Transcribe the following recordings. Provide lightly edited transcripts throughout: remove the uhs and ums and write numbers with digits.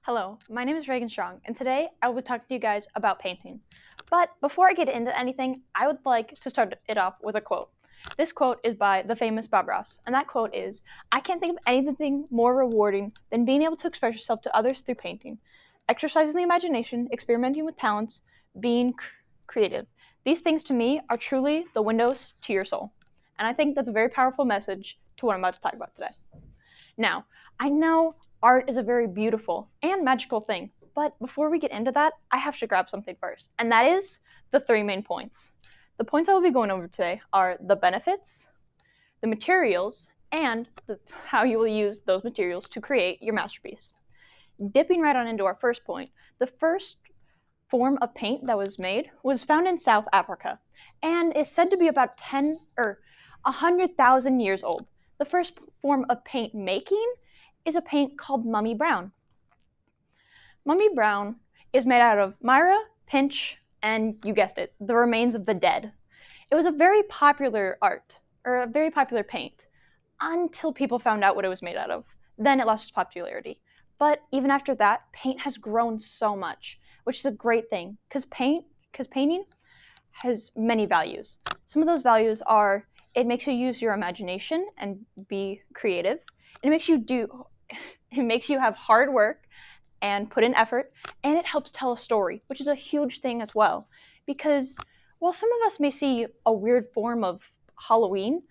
Hello, my name is Reagan Strong, and today I will be talking to you guys about painting. But before I get into anything, I would like to start it off with a quote. This quote is by the famous Bob Ross, and that quote is, "I can't think of anything more rewarding than being able to express yourself to others through painting. Exercising the imagination, experimenting with talents, being creative. These things to me are truly the windows to your soul." And I think that's a very powerful message to what I'm about to talk about today. Now, I know art is a very beautiful and magical thing, but before we get into that, I have to grab something first, and that is the three main points. The points I will be going over today are the benefits, the materials, and how you will use those materials to create your masterpiece. Dipping right on into our first point, the first form of paint that was made was found in South Africa and is said to be about 10 or 100,000 years old. The first form of paint making is a paint called Mummy Brown. Mummy Brown is made out of Myra, pinch, and you guessed it, the remains of the dead. It was a very popular art, or a very popular paint, until people found out what it was made out of. Then it lost its popularity. But even after that, paint has grown so much, which is a great thing, because painting has many values. Some of those values are it makes you use your imagination and be creative. It makes you have hard work and put in effort, and it helps tell a story, which is a huge thing as well. Because while some of us may see a weird form of Halloween,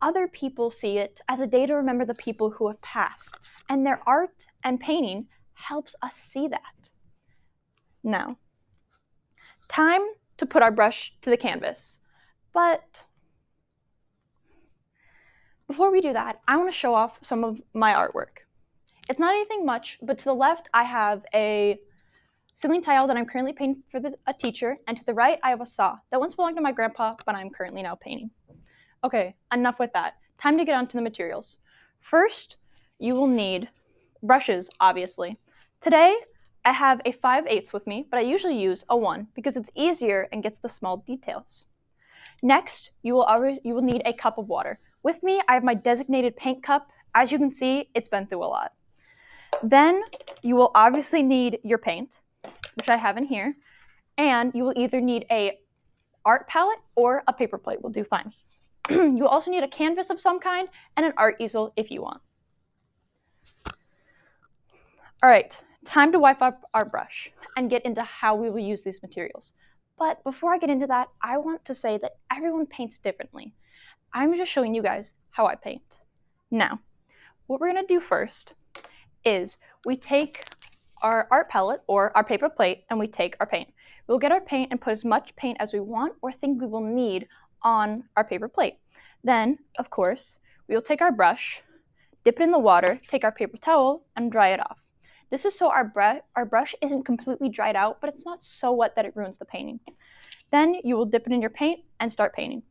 other people see it as a day to remember the people who have passed, and their art and painting helps us see that. Now, time to put our brush to the canvas. But before we do that, I want to show off some of my artwork. It's not anything much, but to the left I have a ceiling tile that I'm currently painting for a teacher, and to the right I have a saw that once belonged to my grandpa, but I'm currently now painting. Okay, enough with that. Time to get onto the materials. First, you will need brushes, obviously. Today, I have a 5/8 with me, but I usually use a 1 because it's easier and gets the small details. Next, you will need a cup of water. With me, I have my designated paint cup. As you can see, it's been through a lot. Then you will obviously need your paint, which I have in here, and you will either need a art palette or a paper plate will do fine. You will also need a canvas of some kind and an art easel if you want. All right, time to wipe up our brush and get into how we will use these materials. But before I get into that, I want to say that everyone paints differently. I'm just showing you guys how I paint. Now, what we're gonna do first is we take our art palette or our paper plate and we take our paint. We'll get our paint and put as much paint as we want or think we will need on our paper plate. Then, of course, we will take our brush, dip it in the water, take our paper towel, and dry it off. This is so our brush isn't completely dried out, but it's not so wet that it ruins the painting. Then you will dip it in your paint and start painting.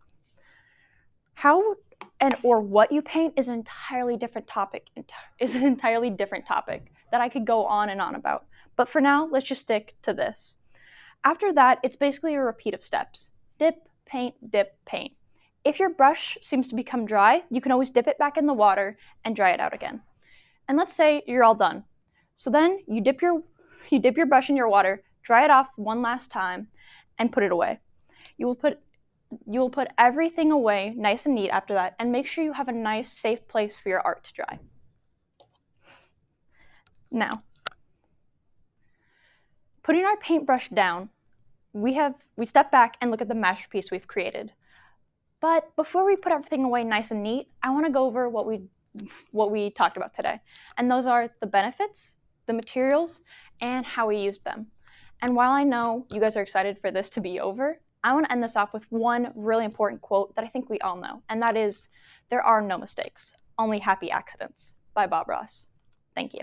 How or what you paint is an entirely different topic. That I could go on and on about. But for now, let's just stick to this. After that, it's basically a repeat of steps. Dip, paint, paint. If your brush seems to become dry, you can always dip it back in the water and dry it out again. And let's say you're all done. So then you dip your brush in your water, dry it off one last time, and put it away. You will put everything away nice and neat after that, and make sure you have a nice, safe place for your art to dry. Now, putting our paintbrush down, we step back and look at the masterpiece we've created. But before we put everything away nice and neat, I want to go over what we talked about today. And those are the benefits, the materials, and how we used them. And while I know you guys are excited for this to be over, I want to end this off with one really important quote that I think we all know, and that is, "There are no mistakes, only happy accidents," by Bob Ross. Thank you.